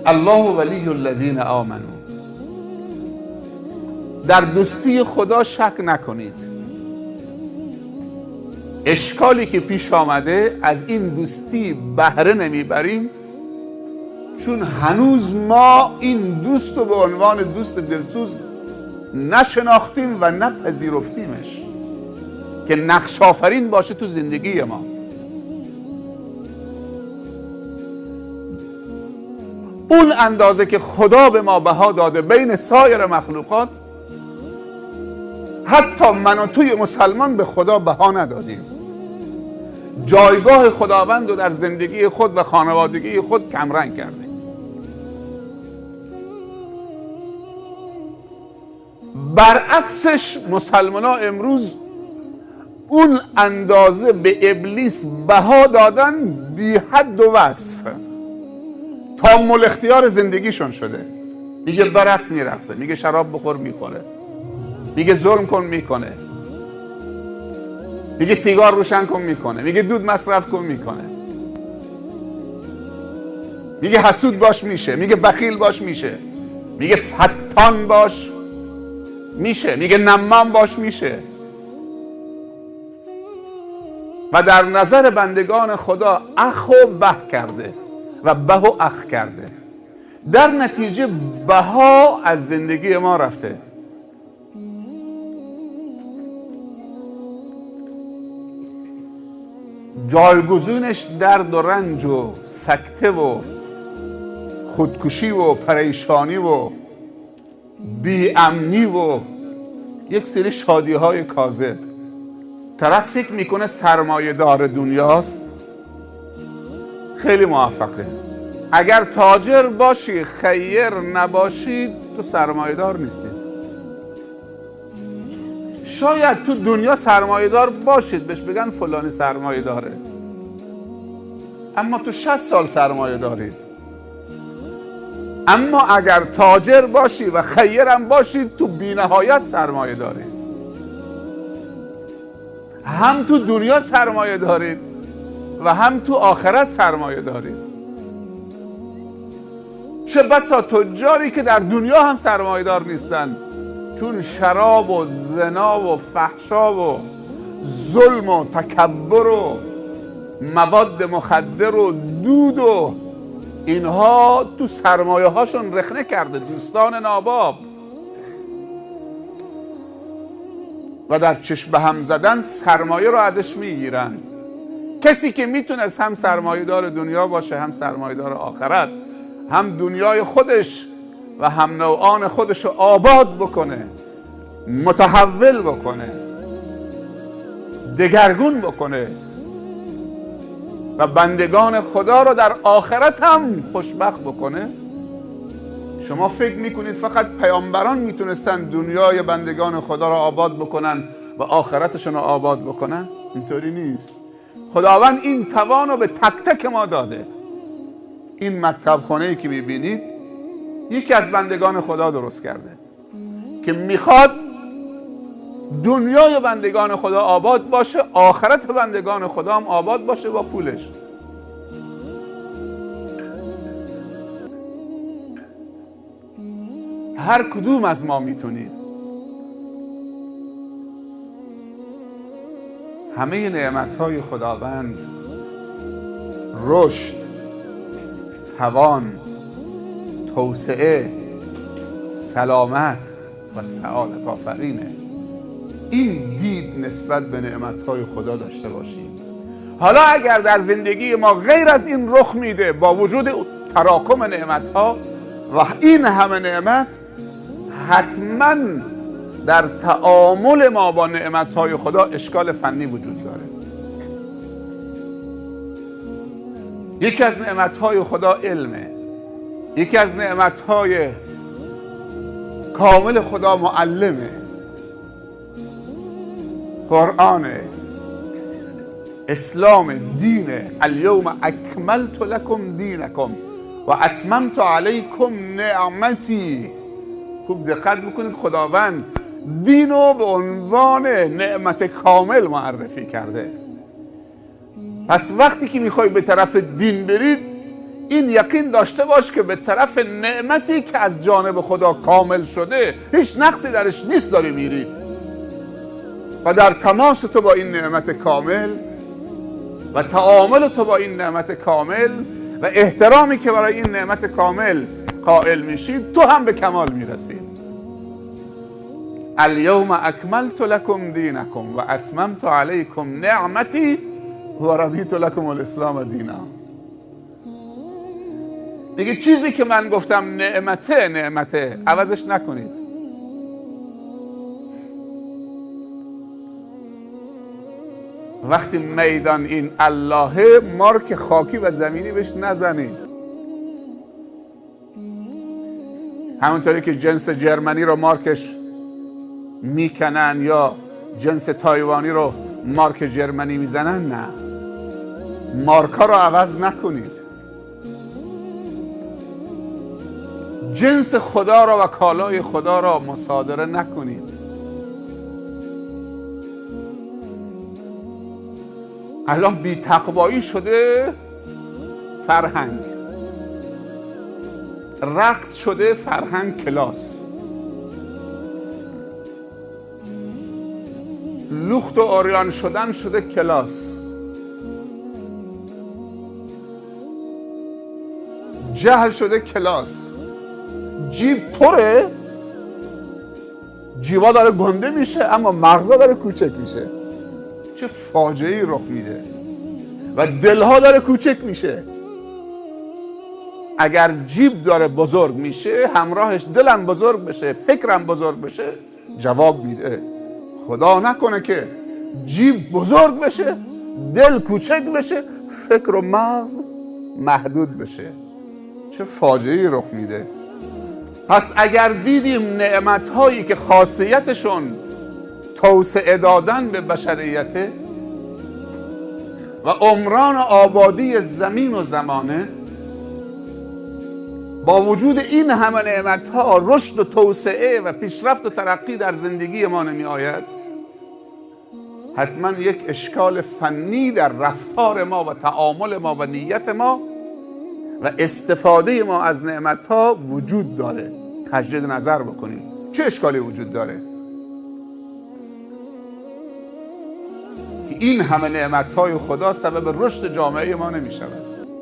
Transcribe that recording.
الله ولی الذین آمنوا. در دوستی خدا شک نکنید. اشکالی که پیش آمده از این دوستی بهره نمیبریم چون هنوز ما این دوست رو به عنوان دوست دلسوز نشناختیم و نپذیرفتیمش که نقش آفرین باشه تو زندگی ما. اون اندازه که خدا به ما بها داده بین سایر مخلوقات، حتی من و توی مسلمان به خدا بها ندادیم. جایگاه خداوند رو در زندگی خود و خانوادگی خود کمرنگ کردیم. برعکسش مسلمان ها امروز اون اندازه به ابلیس بها دادن بی حد و وصف تا مول اختیار زندگیشون شده. میگه برقص میرقصه، میگه شراب بخور میخوره، میگه ظلم کن میکنه، میگه سیگار روشن کن میکنه، میگه دود مصرف کن میکنه، میگه حسود باش میشه، میگه بخیل باش میشه، میگه فتان باش میشه، میگه نمام باش میشه. و در نظر بندگان خدا اخ و به کرده و به و اخ کرده. در نتیجه بها از زندگی ما رفته. جایگزینش درد و رنج و سکته و خودکشی و پریشانی و بی‌امنی و یک سری شادی های کاذب. طرف فکر میکنه سرمایه دار دنیاست، خیلی موفقه. اگر تاجر باشی خیر نباشی تو سرمایه دار نیستید. شاید تو دنیا سرمایه دار باشید بهش بگن فلانی سرمایه داره، اما تو 60 سال سرمایه دارید. اما اگر تاجر باشی و خیرم باشید تو بی‌نهایت سرمایه دارید. هم تو دنیا سرمایه دارید و هم تو آخرت سرمایه دارید. چه بسا تجاری که در دنیا هم سرمایه دار نیستن، چون شراب و زنا و فحشا و ظلم و تکبر و مواد مخدر و دود و اینها تو سرمایه هاشون رخنه کرده. دوستان ناباب و در چشم به هم زدن سرمایه رو ازش میگیرن. کسی که میتونست هم سرمایه دار دنیا باشه هم سرمایه دار آخرت، هم دنیای خودش و هم نوعان خودش رو آباد بکنه، متحول بکنه، دگرگون بکنه و بندگان خدا رو در آخرت هم خوشبخت بکنه. شما فکر میکنید فقط پیامبران میتونستن دنیای بندگان خدا رو آباد بکنن و آخرتشون رو آباد بکنن؟ اینطوری نیست. خداوند این توان رو به تک تک ما داده. این مکتب خانه‌ای که میبینید یکی از بندگان خدا درست کرده که میخواد دنیای بندگان خدا آباد باشه، آخرت بندگان خدا هم آباد باشه با پولش. هر کدوم از ما میتونید همه نعمتهای خداوند، رشد، توان، توسعه، سلامت و سعادت آفرینه. این دید نسبت به نعمتهای خدا داشته باشیم. حالا اگر در زندگی ما غیر از این رخ میده با وجود تراکم نعمتها و این همه نعمت، حتما در تعامل ما با نعمتهای خدا اشکال فنی وجود داره. یکی از نعمتهای خدا علمه، یکی از نعمتهای کامل خدا معلمه، قرآنه، اسلام، دینه. الیوم اکملت لکم دینکم و اتممت علیکم نعمتی. خوب دقت بکنید، خداوند دینو به عنوان نعمت کامل معرفی کرده. پس وقتی که میخوای به طرف دین برید، این یقین داشته باش که به طرف نعمتی که از جانب خدا کامل شده، هیچ نقصی درش نیست، داری میری و در تماس تو با این نعمت کامل و تعامل تو با این نعمت کامل و احترامی که برای این نعمت کامل قائل میشید، تو هم به کمال میرسید. الیوم اکملت لکم دینکم و اتممت علیکم نعمتی و رضیت لکم الاسلام دینا. دیگه چیزی که من گفتم نعمته عوضش نکنید. وقتی میدان این اللهه، مارک خاکی و زمینی بهش نزنید. همونطوری که جنس جرمنی رو مارکش میکنن یا جنس تایوانی رو مارک جرمنی میزنن، نه، مارکا رو عوض نکنید. جنس خدا را و کالای خدا را مصادره نکنید. الان بی تقوایی شده فرهنگ، رقص شده فرهنگ کلاس، لخت و عریان شدن شده کلاس، جهل شده کلاس، جیب پره، جیبا داره گنده میشه اما مغزا داره کوچک میشه. چه فاجعه‌ای رخ میده و دلها داره کوچک میشه. اگر جیب داره بزرگ میشه، همراهش دلم بزرگ بشه، فکرم بزرگ بشه، جواب میده. خدا نکنه که جیب بزرگ بشه، دل کوچک بشه، فکر و مغز محدود بشه. چه فاجعه‌ای رخ میده. پس اگر دیدیم نعمت‌هایی که خاصیتشون توسعه دادن به بشریته و عمران آبادی زمین و زمانه، با وجود این همه نعمت‌ها رشد و توسعه و پیشرفت و ترقی در زندگی ما نمی آید، حتما یک اشکال فنی در رفتار ما و تعامل ما و نیت ما و استفاده ما از نعمت‌ها وجود داره. تجدید نظر بکنیم چه اشکالی وجود داره که این همه نعمت‌های خدا سبب رشد جامعه ما نمی شود.